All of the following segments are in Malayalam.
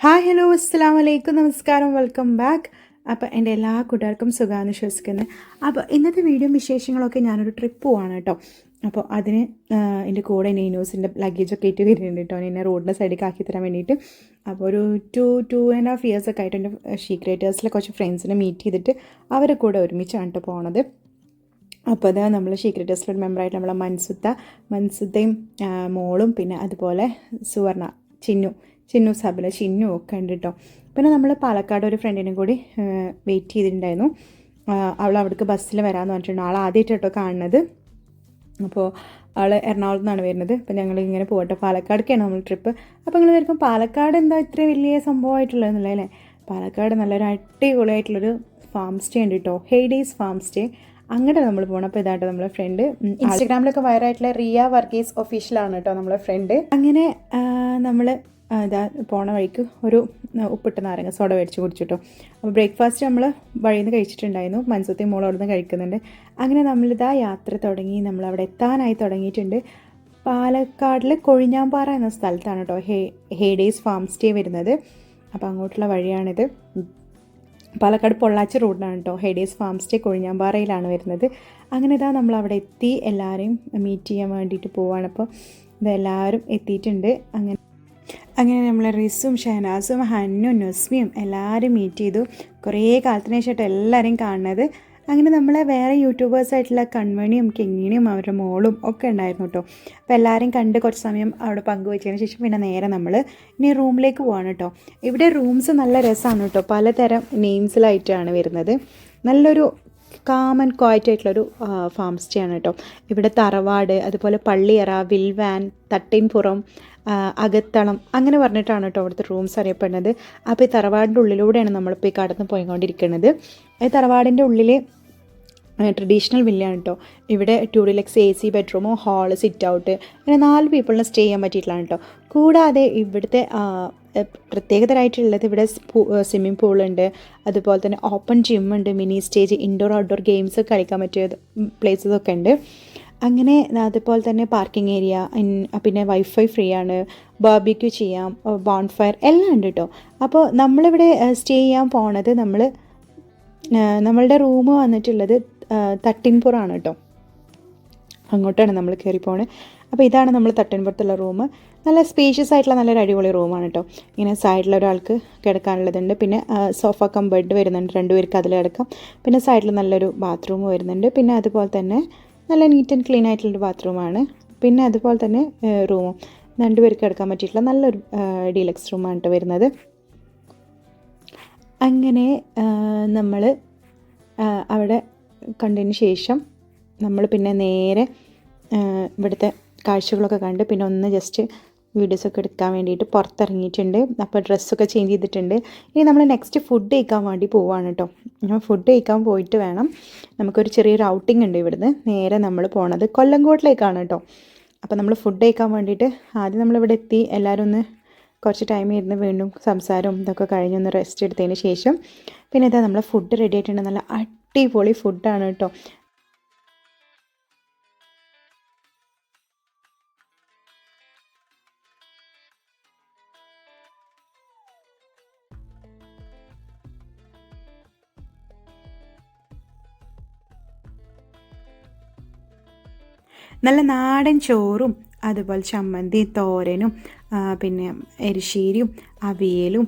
ഹായ് ഹലോ അസ്സാം വലൈക്കും നമസ്കാരം വെൽക്കം ബാക്ക്. അപ്പോൾ എൻ്റെ എല്ലാ കൂട്ടുകാർക്കും സുഖമാണെന്ന് വിശ്വസിക്കുന്നത്. അപ്പോൾ ഇന്നത്തെ വീഡിയോ വിശേഷങ്ങളൊക്കെ ഞാനൊരു ട്രിപ്പ് പോവാണ് കേട്ടോ. അപ്പോൾ അതിന് എൻ്റെ കൂടെ നെയ്നോസിൻ്റെ ലഗേജൊക്കെ ഇട്ട് വരുന്നുണ്ട് കേട്ടോ, എന്നെ റോഡിൻ്റെ സൈഡിലേക്ക് ആക്കി തരാൻ വേണ്ടിയിട്ട്. അപ്പോൾ ഒരു 2.5 ഇയേഴ്സ് ഒക്കെ ആയിട്ട് എൻ്റെ ഷീക്രേറ്റേഴ്സിലെ കുറച്ച് ഫ്രണ്ട്സിനെ മീറ്റ് ചെയ്തിട്ട് അവരെ കൂടെ ഒരുമിച്ചാണ് കേട്ടോ പോണത്. അപ്പോൾ അത് നമ്മൾ ഷീക്രേറ്റേഴ്സിലൊരു മെമ്പറായിട്ട് നമ്മളെ മൻസുത്തയും മോളും പിന്നെ അതുപോലെ സുവർണ ചിന്നു സബല ചിന്നു ഒക്കെ ഉണ്ട് കേട്ടോ. പിന്നെ നമ്മൾ പാലക്കാട് ഒരു ഫ്രണ്ടിനും കൂടി വെയിറ്റ് ചെയ്തിട്ടുണ്ടായിരുന്നു. അവൾ അവിടേക്ക് ബസ്സിൽ വരാമെന്ന് പറഞ്ഞിട്ടുണ്ട്. ആൾ ആദ്യമായിട്ട് കേട്ടോ കാണുന്നത്. അപ്പോൾ ആൾ എറണാകുളത്ത് നിന്നാണ് വരുന്നത്. അപ്പോൾ ഞങ്ങൾ ഇങ്ങനെ പോകട്ടെ, പാലക്കാടേക്കാണ് നമ്മൾ ട്രിപ്പ്. അപ്പോൾ നിങ്ങൾ വരുമ്പോൾ പാലക്കാട് എന്താ ഇത്ര വലിയ സംഭവമായിട്ടുള്ളതെന്നല്ലേ അല്ലേ? പാലക്കാട് നല്ലൊരു അടിപൊളിയായിട്ടുള്ളൊരു ഫാം സ്റ്റേ ഉണ്ട് കേട്ടോ, ഹെയ്ഡേയ്സ് ഫാം സ്റ്റേ. അങ്ങനെ നമ്മൾ പോകണം. അപ്പോൾ ഇതായിട്ട് നമ്മളെ ഫ്രണ്ട് ഇൻസ്റ്റഗ്രാമിലൊക്കെ വൈറലായിട്ടുള്ള റിയ വർഗീസ് ഒഫീഷ്യലാണ് കേട്ടോ നമ്മളെ ഫ്രണ്ട്. അങ്ങനെ നമ്മൾ ഇതാ പോണ വഴിക്ക് ഒരു ഉപ്പിട്ട നാരങ്ങ സോഡ മേടിച്ച് കുടിച്ചിട്ടോ. അപ്പോൾ ബ്രേക്ക്ഫാസ്റ്റ് നമ്മൾ വഴിയിൽ നിന്ന് കഴിച്ചിട്ടുണ്ടായിരുന്നു. മൻസൂത്തി മോൾ അവിടെ നിന്ന് കഴിക്കുന്നുണ്ട്. അങ്ങനെ നമ്മളിതാ യാത്ര തുടങ്ങി. നമ്മളവിടെ എത്താനായി തുടങ്ങിയിട്ടുണ്ട്. പാലക്കാടിൽ കൊഴിഞ്ഞാമ്പാറ എന്ന സ്ഥലത്താണ് കേട്ടോ ഹെയ്ഡേയ്സ് ഫാം സ്റ്റേ വരുന്നത്. അപ്പോൾ അങ്ങോട്ടുള്ള വഴിയാണിത്. പാലക്കാട് പൊള്ളാച്ചി റോഡിനാണ് കേട്ടോ ഹെയ്ഡേയ്സ് ഫാം സ്റ്റേ കൊഴിഞ്ഞാമ്പാറയിലാണ് വരുന്നത്. അങ്ങനെ ഇതാ നമ്മളവിടെ എത്തി, എല്ലാവരെയും മീറ്റ് ചെയ്യാൻ വേണ്ടിയിട്ട് പോവുകയാണ്. അപ്പോൾ ഇതെല്ലാവരും എത്തിയിട്ടുണ്ട്. അങ്ങനെ നമ്മൾ റിസും ഷഹനാസും ഹന്നും നസ്മിയും എല്ലാവരും മീറ്റ് ചെയ്തു. കുറേ കാലത്തിന് ശേഷമായിട്ട് എല്ലാവരെയും കാണുന്നത്. അങ്ങനെ നമ്മളെ വേറെ യൂട്യൂബേഴ്സായിട്ടുള്ള കൺമണിയും കിങ്ങിണിയും അവരുടെ മോളും ഒക്കെ ഉണ്ടായിരുന്നു കേട്ടോ. അപ്പോൾ എല്ലാവരെയും കണ്ട് കുറച്ച് സമയം അവിടെ പങ്കുവച്ചതിന് ശേഷം പിന്നെ നേരെ നമ്മൾ ഇനി റൂമിലേക്ക് പോവാണ് കേട്ടോ. ഇവിടെ റൂംസ് നല്ല രസമാണ് കേട്ടോ, പലതരം നെയിംസിലായിട്ടാണ് വരുന്നത്. നല്ലൊരു കാം ആൻഡ് ക്വയറ്റ് ആയിട്ടുള്ളൊരു ഫാം സ്റ്റേ ആണ് കേട്ടോ. ഇവിടെ തറവാട്, അതുപോലെ പള്ളിയറ, വിൽവാൻ, തട്ടിൻപുറം, അകത്തളം അങ്ങനെ പറഞ്ഞിട്ടാണ് കേട്ടോ അവിടുത്തെ റൂംസ് അറിയപ്പെടുന്നത്. അപ്പോൾ ഈ തറവാടിൻ്റെ ഉള്ളിലൂടെയാണ് നമ്മളിപ്പോൾ ഈ കടന്ന് പോയിക്കൊണ്ടിരിക്കുന്നത്. ഈ തറവാടിൻ്റെ ഉള്ളിൽ ട്രഡീഷണൽ വില്ലയാണ് കേട്ടോ. ഇവിടെ 2 ഡിലക്സ് AC ബെഡ്റൂമോ ഹാള് സിറ്റ് ഔട്ട് അങ്ങനെ 4 പീപ്പിളിന് സ്റ്റേ ചെയ്യാൻ പറ്റിയിട്ടുള്ളതാണ് കേട്ടോ. കൂടാതെ ഇവിടുത്തെ പ്രത്യേകതരായിട്ടുള്ളത് ഇവിടെ സ്വിമ്മിംഗ് പൂളുണ്ട്, അതുപോലെ തന്നെ ഓപ്പൺ ജിമ്മുണ്ട്, mini stage, indoor outdoor games കളിക്കാൻ പറ്റിയ പ്ലേസസൊക്കെ ഉണ്ട്. അങ്ങനെ അതുപോലെ തന്നെ പാർക്കിംഗ് ഏരിയ, പിന്നെ വൈഫൈ ഫ്രീ ആണ്, ബാർബിക്യൂ ചെയ്യാം, ബോൺഫയർ എല്ലാം ഉണ്ട് കേട്ടോ. അപ്പോൾ നമ്മളിവിടെ സ്റ്റേ ചെയ്യാൻ പോണത് നമ്മളുടെ റൂം വന്നിട്ടുള്ളത് തട്ടിൻപുറമാണ് കേട്ടോ. അങ്ങോട്ടാണ് നമ്മൾ കയറി പോണത്. അപ്പോൾ ഇതാണ് നമ്മൾ തട്ടിൻപുറത്തുള്ള റൂം. നല്ല സ്പേഷ്യസ് ആയിട്ടുള്ള നല്ലൊരു അടിപൊളി റൂമാണ് കേട്ടോ. ഇങ്ങനെ സൈഡിൽ ഒരാൾക്ക് കിടക്കാനുള്ളതുണ്ട്, പിന്നെ സോഫ കം ബെഡ് വരുന്നുണ്ട്, 2 പേർക്ക് അതിൽ കിടക്കാം. പിന്നെ സൈഡിൽ നല്ലൊരു ബാത്റൂം വരുന്നുണ്ട്. പിന്നെ അതുപോലെ തന്നെ നല്ല നീറ്റ് ആൻഡ് ക്ലീൻ ആയിട്ടുള്ളൊരു ബാത്റൂമാണ്. പിന്നെ അതുപോലെ തന്നെ റൂമും 2 പേർക്ക് കിടക്കാൻ പറ്റിയിട്ടുള്ള നല്ലൊരു ഡീലക്സ് റൂമാണ് കേട്ടോ വരുന്നത്. അങ്ങനെ നമ്മൾ അവിടെ കണ്ടതിന് ശേഷം നമ്മൾ പിന്നെ നേരെ ഇവിടുത്തെ കാഴ്ചകളൊക്കെ കണ്ട് പിന്നെ ഒന്ന് ജസ്റ്റ് വീഡിയോസൊക്കെ എടുക്കാൻ വേണ്ടിയിട്ട് പുറത്തിറങ്ങിയിട്ടുണ്ട്. അപ്പോൾ ഡ്രസ്സൊക്കെ ചേഞ്ച് ചെയ്തിട്ടുണ്ട്. ഇനി നമ്മൾ നെക്സ്റ്റ് ഫുഡ് കഴിക്കാൻ വേണ്ടി പോവുകയാണ് കേട്ടോ. ഫുഡ് കഴിക്കാൻ പോയിട്ട് വേണം, നമുക്കൊരു ചെറിയൊരു ഔട്ടിംഗ് ഉണ്ട് ഇവിടുന്ന്. നേരെ നമ്മൾ പോണത് കൊല്ലങ്കോട്ടിലേക്കാണ് കേട്ടോ. അപ്പോൾ നമ്മൾ ഫുഡ് കഴിക്കാൻ വേണ്ടിയിട്ട് ആദ്യം നമ്മളിവിടെ എത്തി. എല്ലാവരും ഒന്ന് കുറച്ച് ടൈം ഇരുന്ന് വീണ്ടും സംസാരവും ഇതൊക്കെ കഴിഞ്ഞൊന്ന് റെസ്റ്റ് എടുത്തതിന് ശേഷം പിന്നെ ഇതാ നമ്മൾ ഫുഡ് റെഡി ആയിട്ടുണ്ട്. നല്ല അടിപൊളി ഫുഡാണ് കേട്ടോ. നല്ല നാടൻ ചോറും അതുപോലെ ചമ്മന്തി, തോരനും, പിന്നെ എരിശ്ശേരിയും, അവിയലും,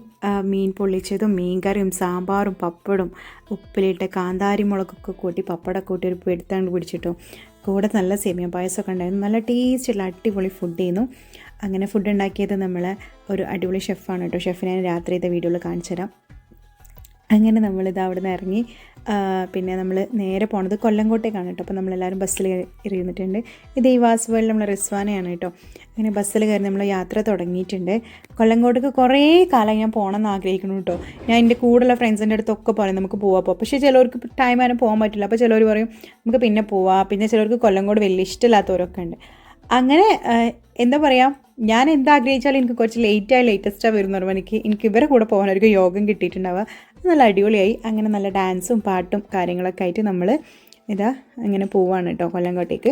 മീൻ പൊള്ളിച്ചതും, മീൻ കറിയും, സാമ്പാറും, പപ്പടും, ഉപ്പിലിട്ട് കാന്താരി മുളകൊക്കെ കൂട്ടി പപ്പടമൊക്കെ കൂട്ടി ഒരു പെടുത്താണ്ട് പിടിച്ചിട്ടോ. കൂടെ നല്ല സേമിയ പായസമൊക്കെ ഉണ്ടായിരുന്നു. നല്ല ടേസ്റ്റുള്ള അടിപൊളി ഫുഡ് ചെയ്യുന്നു. അങ്ങനെ ഫുഡ് ഉണ്ടാക്കിയത് നമ്മൾ ഒരു അടിപൊളി ഷെഫാണ് കേട്ടോ. ഷെഫിനെ ഞാൻ രാത്രിയത്തെ വീഡിയോയിൽ കാണിച്ചു തരാം. അങ്ങനെ നമ്മളിത് അവിടെ നിന്ന് ഇറങ്ങി പിന്നെ നമ്മൾ നേരെ പോണത് കൊല്ലങ്കോട്ടേക്കാണ് കേട്ടോ. അപ്പോൾ നമ്മളെല്ലാവരും ബസ്സിൽ ഇരുന്നിട്ടുണ്ട്. ഇത് ഈ വാസുവേളിൽ നമ്മൾ റിസ്വാനയാണ് കേട്ടോ. അങ്ങനെ ബസ്സിൽ കയറി നമ്മൾ യാത്ര തുടങ്ങിയിട്ടുണ്ട്. കൊല്ലങ്കോട്ടേക്ക് കുറേ കാലം ഞാൻ പോകണമെന്ന് ആഗ്രഹിക്കുന്നു കേട്ടോ. ഞാൻ എൻ്റെ കൂടെയുള്ള ഫ്രണ്ട്സിൻ്റെ അടുത്തൊക്കെ പറയും നമുക്ക് പോവാം. പക്ഷേ ചിലവർക്ക് ടൈം ആരും പോകാൻ പറ്റില്ല. അപ്പോൾ ചിലവർ പറയും നമുക്ക് പിന്നെ പോവാം. പിന്നെ ചിലവർക്ക് കൊല്ലങ്കോട് വലിയ ഇഷ്ടമില്ലാത്തവരൊക്കെ ഉണ്ട്. അങ്ങനെ എന്താ പറയുക, ഞാൻ എന്താഗ്രഹിച്ചാലും എനിക്ക് കുറച്ച് ലേറ്റസ്റ്റാണ് വരുന്നവർ എനിക്ക് ഇവരെ കൂടെ പോകാനൊരു യോഗം കിട്ടിയിട്ടുണ്ടാവുക. നല്ല അടിപൊളിയായി. അങ്ങനെ നല്ല ഡാൻസും പാട്ടും കാര്യങ്ങളൊക്കെ ആയിട്ട് നമ്മൾ ഇതാ അങ്ങനെ പോവാണ് കേട്ടോ കൊല്ലങ്കോട്ടേക്ക്.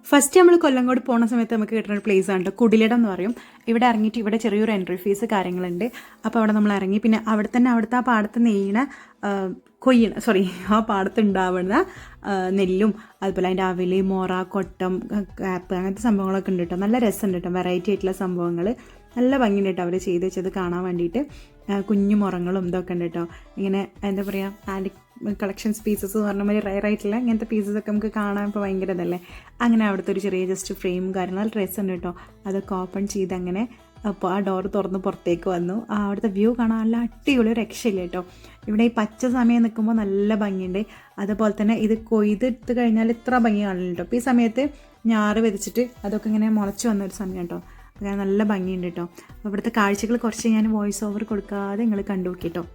ഫസ്റ്റ് നമ്മൾ കൊല്ലങ്കോട് പോകുന്ന സമയത്ത് നമുക്ക് കിട്ടുന്ന ഒരു പ്ലേസ് ആണ് കുടിലിടം എന്ന് പറയും. ഇവിടെ ഇറങ്ങിയിട്ട് ഇവിടെ ചെറിയൊരു എൻട്രി ഫീസ് കാര്യങ്ങളുണ്ട്. അപ്പോൾ അവിടെ നമ്മൾ ഇറങ്ങി പിന്നെ അവിടെ തന്നെ അവിടുത്തെ ആ പാടത്ത് നെയ്യണ ആ പാടത്തുണ്ടാവുന്ന നെല്ലും അതുപോലെ അതിൻ്റെ അവില്, മൊറ, കൊട്ടം, കാപ്പ് അങ്ങനത്തെ സംഭവങ്ങളൊക്കെ ഉണ്ട് കേട്ടോ. നല്ല രസമുണ്ട് കേട്ടോ, വെറൈറ്റി ആയിട്ടുള്ള സംഭവങ്ങൾ. നല്ല ഭംഗിയുണ്ട് കേട്ടോ അവർ ചെയ്ത് വെച്ചത് കാണാൻ വേണ്ടിയിട്ട്. കുഞ്ഞു മുറങ്ങളും ഇതൊക്കെ ഉണ്ട് കേട്ടോ. ഇങ്ങനെ എന്താ പറയുക, ആൻറ്റിക് കളക്ഷൻസ് പീസസ് എന്ന് പറഞ്ഞ മാതിരി റയർ ആയിട്ടുള്ള ഇങ്ങനത്തെ പീസസൊക്കെ നമുക്ക് കാണാൻ ഇപ്പോൾ ഭയങ്കര ഇതല്ലേ. അങ്ങനെ അവിടുത്തെ ഒരു ചെറിയ ജസ്റ്റ് ഫ്രെയിം കാര്യങ്ങൾ നല്ല രസമുണ്ട് കേട്ടോ. അതൊക്കെ ഓപ്പൺ ചെയ്ത് അങ്ങനെ അപ്പോൾ ആ ഡോർ തുറന്ന് പുറത്തേക്ക് വന്നു. അവിടുത്തെ വ്യൂ കാണാൻ നല്ല അടിപൊളി രക്ഷയില്ല കേട്ടോ. ഇവിടെ ഈ പച്ച സമയം നിൽക്കുമ്പോൾ നല്ല ഭംഗിയുണ്ട്. അതുപോലെ തന്നെ ഇത് കൊയ്തെടുത്ത് കഴിഞ്ഞാൽ ഇത്ര ഭംഗി കാണില്ല കേട്ടോ. അപ്പോൾ ഈ സമയത്ത് ഞാറ് വിതച്ചിട്ട് അതൊക്കെ ഇങ്ങനെ മുളച്ച് വന്നൊരു സമയം കേട്ടോ. അങ്ങനെ നല്ല ഭംഗിയുണ്ട് കേട്ടോ. അപ്പോൾ ഇവിടുത്തെ കാഴ്ചകൾ കുറച്ച് ഞാൻ വോയിസ് ഓവർ കൊടുക്കാതെ നിങ്ങൾ കണ്ടു നോക്കി കേട്ടോ.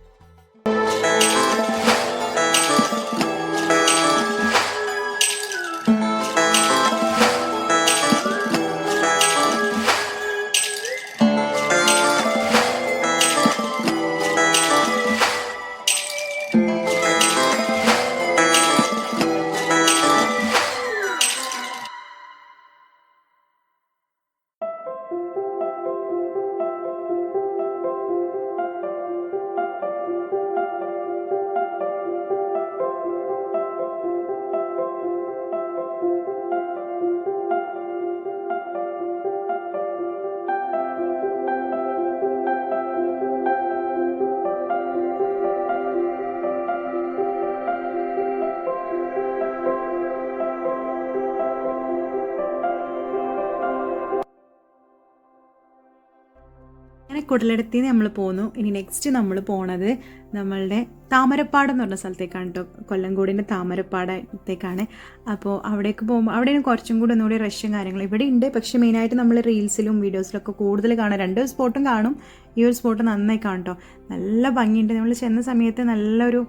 അങ്ങനെ കുടലെടുത്തി നമ്മൾ പോന്നു. ഇനി നെക്സ്റ്റ് നമ്മൾ പോണത് നമ്മളുടെ താമരപ്പാടം എന്ന് പറഞ്ഞ സ്ഥലത്തേക്കാണ് കേട്ടോ. കൊല്ലങ്കോടിൻ്റെ താമരപ്പാടത്തേക്കാണ്. അപ്പോൾ അവിടേക്ക് പോകുമ്പോൾ അവിടെയും കുറച്ചും കൂടി ഒന്നുകൂടി റഷ്യും കാര്യങ്ങളും ഇവിടെ ഉണ്ട്. പക്ഷേ മെയിനായിട്ട് നമ്മൾ റീൽസിലും വീഡിയോസിലൊക്കെ കൂടുതൽ കാണാം. 2 സ്പോട്ടും കാണും. ഈ ഒരു സ്പോട്ട് നന്നായി കാണും കേട്ടോ. നല്ല ഭംഗിയുണ്ട്. നമ്മൾ ചെന്ന സമയത്ത് നല്ലൊരു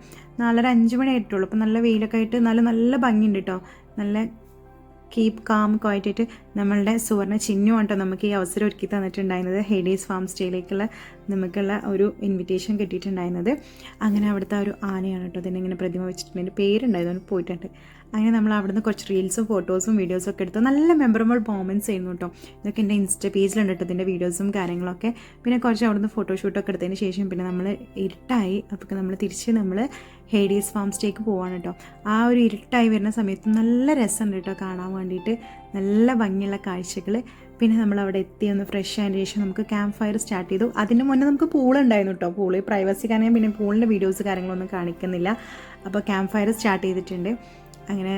4:30-5 മണി ആയിട്ടുള്ളൂ. അപ്പോൾ നല്ല വെയിലൊക്കെ ആയിട്ട് നല്ല ഭംഗിയുണ്ട് കേട്ടോ. നല്ല കീപ്പ് കാം ക്വയറ്റായിട്ട് നമ്മളുടെ സുവർണ്ണ ചിഹ്നമാണ് കേട്ടോ നമുക്ക് ഈ അവസരം ഒരുക്കി തന്നിട്ടുണ്ടായിരുന്നത്. ഹേഡീസ് ഫാം സ്റ്റേയിലേക്കുള്ള നമുക്കുള്ള ഒരു ഇൻവിറ്റേഷൻ കിട്ടിയിട്ടുണ്ടായിരുന്നത്. അങ്ങനെ അവിടുത്തെ ഒരു ആനയാണ് കേട്ടോ. അതിനെ ഇങ്ങനെ പ്രതിമ വെച്ചിട്ടുണ്ട്. അതിൻ്റെ പേരുണ്ടായിരുന്നു, പോയിട്ടുണ്ട്. അങ്ങനെ നമ്മൾ അവിടുന്ന് കുറച്ച് റീൽസും ഫോട്ടോസും വീഡിയോസും ഒക്കെ എടുത്തു. നല്ല മെമ്മറബിൾ മൊമെൻറ്റ്സ് ആയിരുന്നു കേട്ടോ. ഇതൊക്കെ എൻ്റെ ഇൻസ്റ്റ പേജിലുണ്ട് കേട്ടോ ഇതിൻ്റെ വീഡിയോസും കാര്യങ്ങളൊക്കെ. പിന്നെ കുറച്ച് അവിടുന്ന് ഫോട്ടോഷൂട്ടൊക്കെ എടുത്തതിന് ശേഷം പിന്നെ നമ്മൾ ഇരുട്ടായി. അപ്പോൾ നമ്മൾ തിരിച്ച് നമ്മൾ ഹേഡീസ് ഫാം സ്റ്റേക്ക് പോവാണ് കേട്ടോ. ആ ഒരു ഇരുട്ടായി വരുന്ന സമയത്ത് നല്ല രസമുണ്ട് കേട്ടോ കാണാൻ വേണ്ടിയിട്ട്. നല്ല ഭംഗിയുള്ള കാഴ്ചകൾ. പിന്നെ നമ്മൾ അവിടെ എത്തി ഒന്ന് ഫ്രഷ് ആയതിന് ശേഷം നമുക്ക് ക്യാമ്പ് ഫയർ സ്റ്റാർട്ട് ചെയ്തു. അതിന് മുന്നേ നമുക്ക് പൂളുണ്ടായിരുന്നു കേട്ടോ. പൂള് പ്രൈവസി കാരണം പിന്നെ പൂളിൻ്റെ വീഡിയോസ് കാര്യങ്ങളൊന്നും കാണിക്കുന്നില്ല. അപ്പോൾ ക്യാമ്പ് ഫയർ സ്റ്റാർട്ട് ചെയ്തിട്ടുണ്ട്. അങ്ങനെ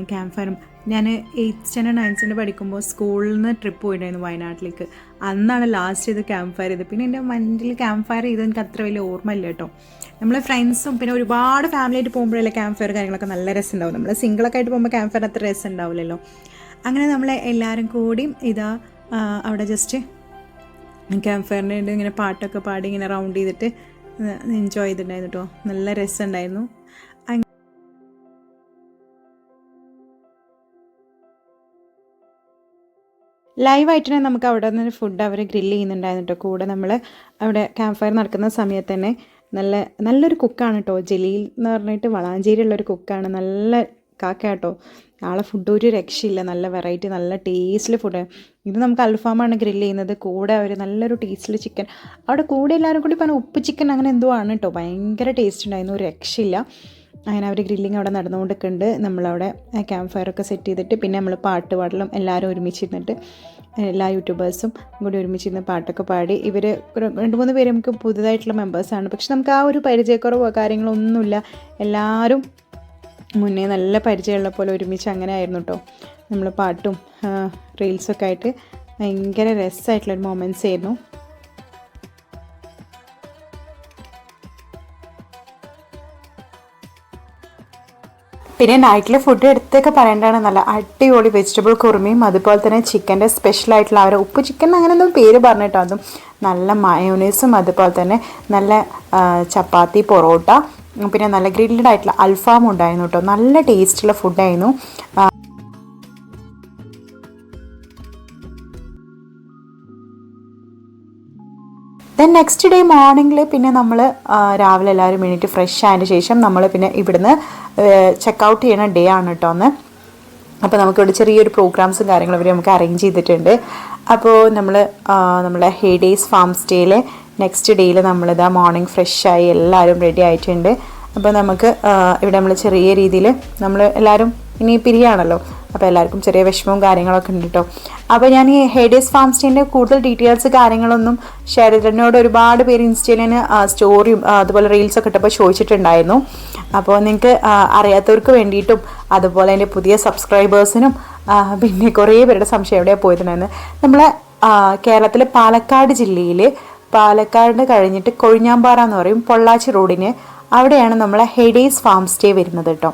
ക്യാമ്പ് ഫയറും ഞാൻ 8th സ്റ്റാൻഡേർഡ് 9th സ്റ്റാൻഡേർഡ് പഠിക്കുമ്പോൾ സ്കൂളിൽ നിന്ന് ട്രിപ്പ് പോയിട്ടുണ്ടായിരുന്നു വയനാട്ടിലേക്ക്. അന്നാണ് ലാസ്റ്റ് ചെയ്ത് ക്യാമ്പ് ഫയർ ചെയ്തത്. പിന്നെ എൻ്റെ മൈൻഡിൽ ക്യാമ്പ് ഫയർ ചെയ്ത് എനിക്ക് അത്ര വലിയ ഓർമ്മയില്ല കേട്ടോ. നമ്മൾ ഫ്രണ്ട്സും പിന്നെ ഒരുപാട് ഫാമിലി ആയിട്ട് പോകുമ്പോഴല്ലേ ക്യാമ്പ് ഫയർ കാര്യങ്ങളൊക്കെ നല്ല രസം ഉണ്ടാവും. നമ്മൾ സിംഗിളൊക്കെ ആയിട്ട് പോകുമ്പോൾ ക്യാമ്പ് ഫയർ അത്ര രസം ഉണ്ടാവില്ലല്ലോ. അങ്ങനെ നമ്മൾ എല്ലാവരും കൂടിയും അവിടെ ജസ്റ്റ് ക്യാമ്പ് ഫയറിൻ്റെ ഇങ്ങനെ പാട്ടൊക്കെ പാടി ഇങ്ങനെ റൗണ്ട് ചെയ്തിട്ട് എൻജോയ് ചെയ്തിട്ടുണ്ടായിരുന്നു കേട്ടോ. നല്ല രസമുണ്ടായിരുന്നു. ലൈവായിട്ട് തന്നെ നമുക്ക് അവിടെ നിന്ന് ഫുഡ് അവർ ഗ്രില്ല് ചെയ്യുന്നുണ്ടായിരുന്നു കേട്ടോ. കൂടെ നമ്മൾ അവിടെ ക്യാമ്പ് ഫയർ നടക്കുന്ന സമയത്ത് തന്നെ നല്ലൊരു കുക്കാണ് കേട്ടോ. ജലീൽ എന്ന് പറഞ്ഞിട്ട് വളാഞ്ചേരിയുള്ളൊരു കുക്കാണ്. നല്ല കാക്ക കേട്ടോ. ആളെ ഫുഡ് ഒരു രക്ഷയില്ല. നല്ല വെറൈറ്റി നല്ല ടേസ്റ്റിൽ ഫുഡ്. ഇത് നമുക്ക് അൽഫാമാണ് ഗ്രില്ല് ചെയ്യുന്നത്. കൂടെ അവർ നല്ലൊരു ടേസ്റ്റിൽ ചിക്കൻ. അവിടെ കൂടെ എല്ലാവരും കൂടി പറഞ്ഞാൽ ഉപ്പ് ചിക്കൻ അങ്ങനെ എന്തോ ആണ് കേട്ടോ. ഭയങ്കര ടേസ്റ്റ് ഉണ്ടായിരുന്നു, ഒരു രക്ഷയില്ല. അങ്ങനെ അവർ ഗ്രില്ലിങ് അവിടെ നടന്നുകൊണ്ടൊക്കെയുണ്ട്. നമ്മളവിടെ ക്യാമ്പ് ഫയറൊക്കെ സെറ്റ് ചെയ്തിട്ട് പിന്നെ നമ്മൾ പാട്ട് പാടലും എല്ലാവരും ഒരുമിച്ചിരുന്നിട്ട് എല്ലാ യൂട്യൂബേഴ്സും കൂടി ഒരുമിച്ചിരുന്ന് പാട്ടൊക്കെ പാടി. ഇവർ 2-3 പേര് നമുക്ക് പുതുതായിട്ടുള്ള മെമ്പേഴ്സാണ്. പക്ഷെ നമുക്ക് ആ ഒരു പരിചയക്കുറവോ കാര്യങ്ങളൊന്നുമില്ല. എല്ലാവരും മുന്നേ നല്ല പരിചയമുള്ള പോലെ ഒരുമിച്ച് അങ്ങനെ ആയിരുന്നു കേട്ടോ. നമ്മൾ പാട്ടും റീൽസൊക്കെ ആയിട്ട് ഭയങ്കര രസമായിട്ടുള്ളൊരു മൊമെൻറ്റ്സ് ആയിരുന്നു. പിന്നെ നൈറ്റിൽ ഫുഡ് എടുത്തൊക്കെ പറയേണ്ടതാണ്. നല്ല അടിപൊളി വെജിറ്റബിൾ കുറുമയും അതുപോലെ തന്നെ ചിക്കൻ്റെ സ്പെഷ്യലായിട്ടുള്ള അവരെ ഉപ്പ് ചിക്കൻ അങ്ങനെ എന്തോ പേര് പറഞ്ഞിട്ടോ. അതും നല്ല മയോണൈസും അതുപോലെ തന്നെ നല്ല ചപ്പാത്തി, പൊറോട്ട, പിന്നെ നല്ല ഗ്രിൽഡ് ആയിട്ടുള്ള അൽഫാമും ഉണ്ടായിരുന്നു കേട്ടോ. നല്ല ടേസ്റ്റുള്ള ഫുഡായിരുന്നു. ദെൻ നെക്സ്റ്റ് ഡേ മോർണിംഗിൽ പിന്നെ നമ്മൾ രാവിലെ എല്ലാവരും എണീറ്റ് ഫ്രഷ് ആയതിന് ശേഷം നമ്മൾ പിന്നെ ഇവിടുന്ന് ചെക്കൗട്ട് ചെയ്യുന്ന ഡേ ആണ് കേട്ടോ. അന്ന് അപ്പോൾ നമുക്കിവിടെ ചെറിയൊരു പ്രോഗ്രാംസും കാര്യങ്ങളും ഇവർ നമുക്ക് അറേഞ്ച് ചെയ്തിട്ടുണ്ട്. അപ്പോൾ നമ്മളെ ഹേഡേയ്സ് ഫാം സ്റ്റേയിലെ നെക്സ്റ്റ് ഡേയിൽ നമ്മളിതാ മോർണിംഗ് ഫ്രഷായി എല്ലാവരും റെഡി ആയിട്ടുണ്ട്. അപ്പോൾ നമുക്ക് ഇവിടെ നമ്മൾ ചെറിയ രീതിയിൽ നമ്മൾ എല്ലാവരും ഇനി പിരിയാണല്ലോ, അപ്പോൾ എല്ലാവർക്കും ചെറിയ വിഷമവും കാര്യങ്ങളൊക്കെ ഉണ്ട് കേട്ടോ. അപ്പോൾ ഞാൻ ഈ ഹേഡേയ്സ് ഫാം സ്റ്റേൻ്റെ കൂടുതൽ ഡീറ്റെയിൽസ് കാര്യങ്ങളൊന്നും ഷെയർ ചെയ്തിട്ടുണ്ട്. ഒരുപാട് പേര് ഇൻസ്റ്റയിൽ സ്റ്റോറിയും അതുപോലെ റീൽസൊക്കെ ഇട്ടപ്പോൾ ചോദിച്ചിട്ടുണ്ടായിരുന്നു. അപ്പോൾ നിങ്ങൾക്ക് അറിയാത്തവർക്ക് വേണ്ടിയിട്ടും അതുപോലെ എൻ്റെ പുതിയ സബ്സ്ക്രൈബേഴ്സിനും പിന്നെ കുറേ പേരുടെ സംശയം എവിടെയാണ് പോയിട്ടുണ്ടായിരുന്നു. നമ്മളെ കേരളത്തിലെ പാലക്കാട് ജില്ലയിൽ പാലക്കാട് കഴിഞ്ഞിട്ട് കൊഴിഞ്ഞാമ്പാറ എന്ന് പറയും, പൊള്ളാച്ചി റോഡിന് അവിടെയാണ് നമ്മളെ ഹേഡേയ്സ് ഫാം സ്റ്റേ വരുന്നത് കേട്ടോ.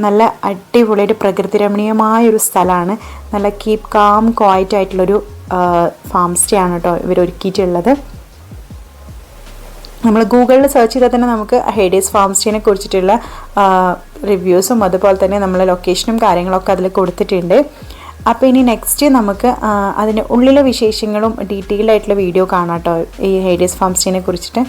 നല്ല അടിപൊളിയായിട്ട് പ്രകൃതി രമണീയമായൊരു സ്ഥലമാണ്. നല്ല കീപ് കാം ക്വയറ്റ് ആയിട്ടുള്ളൊരു ഫാം സ്റ്റേ ആണ് കേട്ടോ ഇവർ ഒരുക്കിയിട്ടുള്ളത്. നമ്മൾ ഗൂഗിളിൽ സെർച്ച് ചെയ്താൽ തന്നെ നമുക്ക് ഹേഡേയ്സ് ഫാം സ്റ്റേനെ കുറിച്ചിട്ടുള്ള റിവ്യൂസും അതുപോലെ തന്നെ നമ്മളെ ലൊക്കേഷനും കാര്യങ്ങളൊക്കെ അതിൽ കൊടുത്തിട്ടുണ്ട്. അപ്പോൾ ഇനി നെക്സ്റ്റ് നമുക്ക് അതിൻ്റെ ഉള്ളിലെ വിശേഷങ്ങളും ഡീറ്റെയിൽ ആയിട്ടുള്ള വീഡിയോ കാണാം കേട്ടോ ഈ ഹേഡേയ്സ് ഫാം സ്റ്റേനെ കുറിച്ചിട്ട്.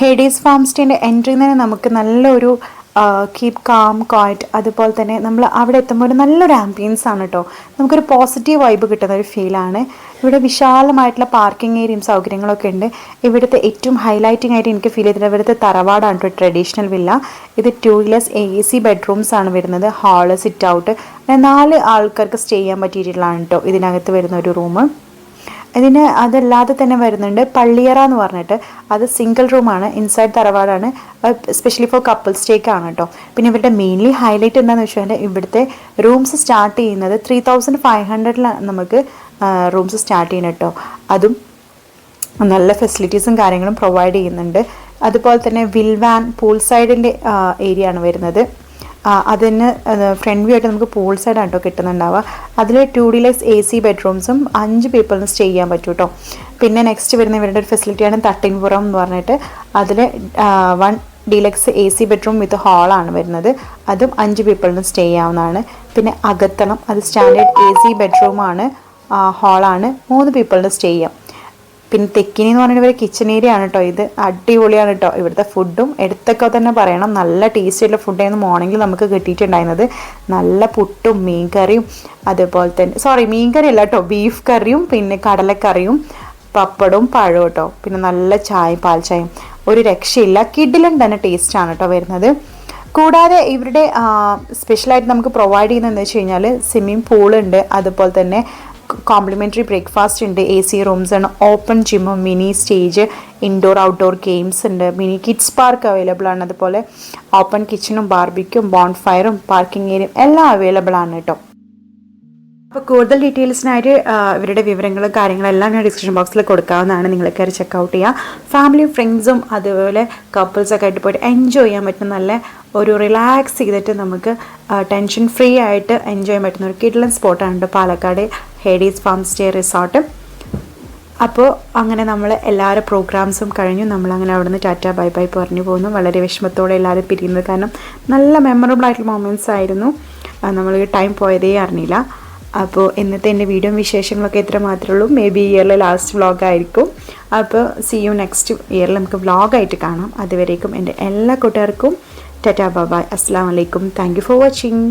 ഹേഡേയ്സ് ഫാം സ്റ്റേൻ്റെ എൻട്രിയിൽ നിന്ന് നമുക്ക് നല്ലൊരു കീപ് കാം ക്വയറ്റ്, അതുപോലെ തന്നെ നമ്മൾ അവിടെ എത്തുമ്പോൾ ഒരു നല്ലൊരു ആംബിയൻസ് ആണ് കേട്ടോ. നമുക്കൊരു പോസിറ്റീവ് വൈബ് കിട്ടുന്ന ഒരു ഫീലാണ്. ഇവിടെ വിശാലമായിട്ടുള്ള പാർക്കിംഗ് ഏരിയയും സൗകര്യങ്ങളൊക്കെ ഉണ്ട്. ഇവിടുത്തെ ഏറ്റവും ഹൈലൈറ്റിംഗ് ആയിട്ട് എനിക്ക് ഫീൽ ചെയ്തിട്ട് ഇവിടുത്തെ തറവാടാണ് കേട്ടോ ട്രഡീഷണൽ വില്ല. ഇത് 2 AC ബെഡ്റൂംസ് ആണ് വരുന്നത്. ഹാള്, സിറ്റ് ഔട്ട്, 4 ആൾക്കാർക്ക് സ്റ്റേ ചെയ്യാൻ പറ്റിയിട്ടുള്ളതാണ് കേട്ടോ ഇതിനകത്ത് വരുന്ന ഒരു റൂം. ഇതിന് അതല്ലാതെ തന്നെ വരുന്നുണ്ട് പള്ളിയറ എന്ന് പറഞ്ഞിട്ട്, അത് സിംഗിൾ റൂമാണ്, ഇൻസൈഡ് തറവാടാണ്, സ്പെഷ്യലി ഫോർ കപ്പിൾ സ്റ്റേക്കാണ് കേട്ടോ. പിന്നെ ഇവരുടെ മെയിൻലി ഹൈലൈറ്റ് എന്താണെന്ന് വെച്ചാൽ ഇവിടുത്തെ റൂംസ് സ്റ്റാർട്ട് ചെയ്യുന്നത് 3500 നമുക്ക് റൂംസ് സ്റ്റാർട്ട് ചെയ്യണം കേട്ടോ. അതും നല്ല ഫെസിലിറ്റീസും കാര്യങ്ങളും പ്രൊവൈഡ് ചെയ്യുന്നുണ്ട്. അതുപോലെ തന്നെ വിൽവാൻ പൂൾ സൈഡിൻ്റെ ഏരിയ ആണ് വരുന്നത്. അതിന് ഫ്രണ്ട് വ്യൂ ആയിട്ട് നമുക്ക് പൂൾ സൈഡാണ് കേട്ടോ കിട്ടുന്നുണ്ടാവുക. അതിൽ 2 AC ബെഡ്റൂംസും 5 പീപ്പിളിന് സ്റ്റേ ചെയ്യാൻ പറ്റും കേട്ടോ. പിന്നെ നെക്സ്റ്റ് വരുന്ന ഇവരുടെ ഒരു ഫെസിലിറ്റിയാണ് തട്ടിൻപുറം എന്ന് പറഞ്ഞിട്ട്, അതിൽ 1 AC ബെഡ്റൂം വിത്ത് ഹാളാണ് വരുന്നത്. അതും 5 പീപ്പിളിന് സ്റ്റേ ചെയ്യാവുന്നതാണ്. പിന്നെ അകത്തളം, അത് സ്റ്റാൻഡേർഡ് AC ബെഡ്റൂമാണ്, ഹാളാണ്, 3 പീപ്പിളിന് സ്റ്റേ ചെയ്യാം. പിന്നെ തെക്കിനി എന്ന് പറഞ്ഞിട്ട് ഇവർ കിച്ചൺ ഏരിയ ആണ് കേട്ടോ. ഇത് അടിപൊളിയാണ് കേട്ടോ. ഇവിടുത്തെ ഫുഡും എടുത്തൊക്കെ തന്നെ പറയണം, നല്ല ടേസ്റ്റ് ആയിട്ടുള്ള ഫുഡായിരുന്നു മോർണിംഗിൽ നമുക്ക് കിട്ടിയിട്ടുണ്ടായിരുന്നത്. നല്ല പുട്ടും മീൻകറിയും, അതുപോലെ തന്നെ മീൻകറി അല്ല കേട്ടോ, ബീഫ് കറിയും പിന്നെ കടലക്കറിയും പപ്പടവും പഴവും കേട്ടോ. പിന്നെ നല്ല ചായയും പാൽ ചായയും, ഒരു രക്ഷയില്ല. കിഡിലും തന്നെ ടേസ്റ്റാണ് കേട്ടോ വരുന്നത്. കൂടാതെ ഇവരുടെ സ്പെഷ്യലായിട്ട് നമുക്ക് പ്രൊവൈഡ് ചെയ്യുന്നതെന്ന് വെച്ച് കഴിഞ്ഞാൽ സ്വിമ്മിങ് പൂളുണ്ട്, അതുപോലെ തന്നെ കോംപ്ലിമെൻ്ററി ബ്രേക്ക്ഫാസ്റ്റ് ഉണ്ട്, AC റൂംസ് ആണ്, ഓപ്പൺ ജിമ്മും mini stage, indoor outdoor games ഉണ്ട്, മിനി കിഡ്സ് പാർക്ക് അവൈലബിൾ ആണ്. അതുപോലെ ഓപ്പൺ കിച്ചണും ബാർബിക്യും ബോൺഫയറും പാർക്കിംഗ് ഏരിയയും എല്ലാം അവൈലബിൾ ആണ് കേട്ടോ. അപ്പോൾ കൂടുതൽ ഡീറ്റെയിൽസിനായിട്ട് ഇവരുടെ വിവരങ്ങളും കാര്യങ്ങളെല്ലാം ഞാൻ ഡിസ്ക്രിപ്ഷൻ ബോക്സിൽ കൊടുക്കാവുന്നതാണ്. നിങ്ങൾ കയറി ചെക്കൗട്ട് ചെയ്യുക. ഫാമിലിയും ഫ്രണ്ട്സും അതുപോലെ കപ്പിൾസൊക്കെ ആയിട്ട് പോയിട്ട് എൻജോയ് ചെയ്യാൻ പറ്റുന്ന നല്ല ഒരു റിലാക്സ് ചെയ്തിട്ട് നമുക്ക് ടെൻഷൻ ഫ്രീ ആയിട്ട് എൻജോയ് ചെയ്യാൻ പറ്റുന്ന ഒരു കിഡ്ലൻ സ്പോട്ടാണ് പാലക്കാട് ഹേഡേയ്സ് ഫാം സ്റ്റേ റിസോർട്ട്. അപ്പോൾ അങ്ങനെ നമ്മൾ എല്ലാവരും പ്രോഗ്രാംസും കഴിഞ്ഞു. നമ്മളങ്ങനെ അവിടെ നിന്ന് ടാറ്റ ബൈ ബൈ പറഞ്ഞു പോകുന്നു. വളരെ വിഷമത്തോടെ എല്ലാവരും പിരിയുന്നത്, കാരണം നല്ല മെമ്മറബിൾ ആയിട്ടുള്ള മൊമെൻറ്റ്സ് ആയിരുന്നു. നമ്മൾ ടൈം പോയതേ അറിഞ്ഞില്ല. അപ്പോൾ ഇന്നത്തെ എൻ്റെ വീഡിയോ വിശേഷങ്ങളൊക്കെ ഇത്ര മാത്രമേ ഉള്ളൂ. മേ ബി ഇയറിലെ ലാസ്റ്റ് വ്ളോഗായിരിക്കും. അപ്പോൾ സി യു നെക്സ്റ്റ് ഇയറിൽ നമുക്ക് വ്ളോഗായിട്ട് കാണാം. അതുവരേക്കും എൻ്റെ എല്ലാ കൂട്ടുകാർക്കും ടാറ്റ ബൈ ബൈ, അസ്സലാമു അലൈക്കും. Thank you for watching.